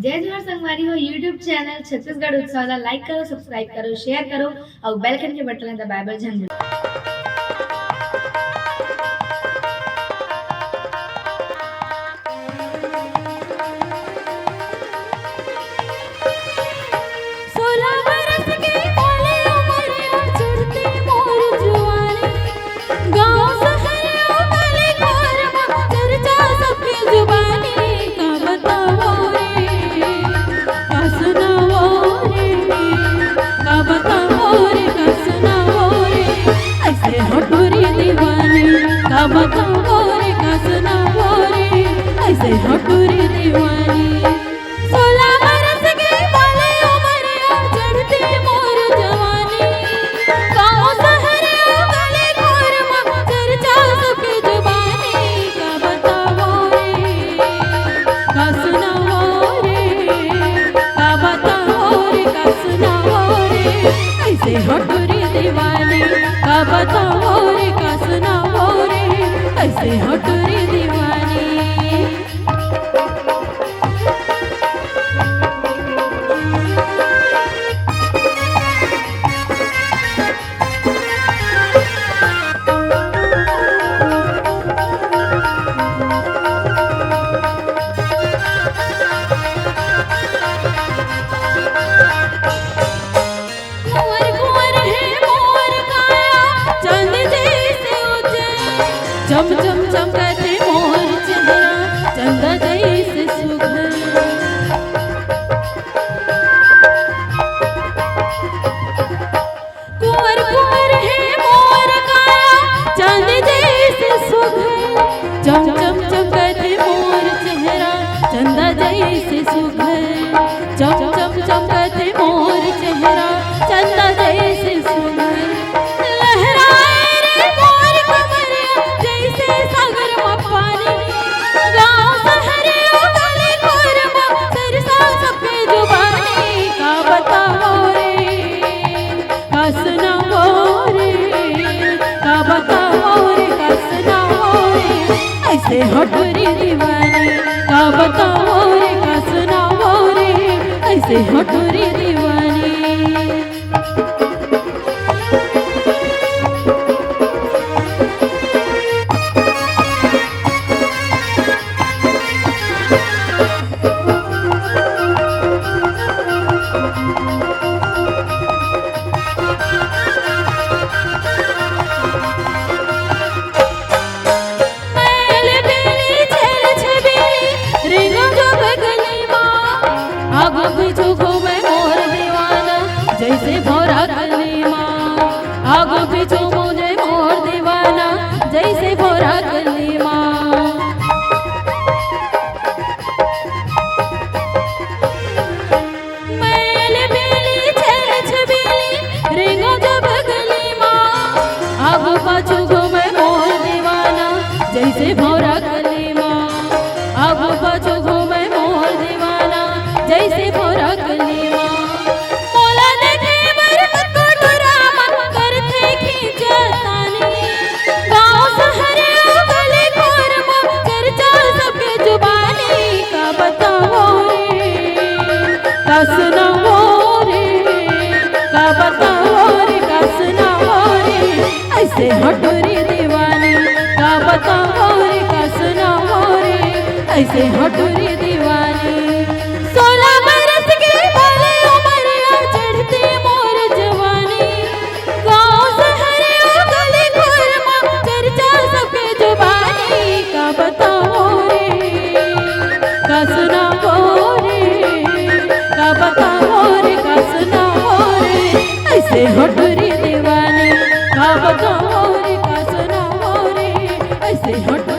जय जोहार संगवारी हो यूट्यूब चैनल छत्तीसगढ़ उत्सव ला लाइक करो, सब्सक्राइब करो, शेयर करो और बेल आइकन के बटन ला दबाए बर झन बताओ रे का सुनाओ रे ऐसे हटूरी दीवानी 16 बरस के बाले उमरिया चढ़ती मोर जवानी गाँव शहर गले घोर में चर्चा सबकी जुबानी का बताओ रे का सुनाओ रे का बताओ रे का सुनाओ रे ऐसे हटूरी दीवानी का बताओ रे का सुनाओ ऐसे हटूरी दीवानी चम चम चमकते मोर चेहरा चंदा जैसे सुघर कुंवर कुंवर है मोर काया चांद जैसे सुघर चम चम चमकते मोर चेहरा चंदा जैसे सुघर चम चम चमकते मोर चेहरा चंदा जैसे सुघर ऐसे हटूरी दीवानी का बताओ रे का सुनाओ रे ऐसे हटूरी दीवानी जैसे भोरा गली माँ आगो पीछो मुझे मोर दीवाना जैसे भोरा गली माँ मैल बेली छेल छबीली रेंगो जब गली माँ आगो पाछो घूमे मोर दीवाना जैसे भोरा गली माँ आगो पाछो घूमे मोर दीवाना जैसे भोरा गली माँ ऐसे हटूरी दीवानी का बताओ रे का सुनाओ रे ऐसे हटूरी दीवानी 16 बरस के बाले उमरिया चढ़ती मोर जवानी गाँव शहर गली घोर में चर्चा सबके जुबानी का बताओ रे का सुनाओ रे का बताओ रे का सुनाओ रे ऐसे हटूरी दीवानी का बताओ रे का सुनाओ रे ऐसे हटूरी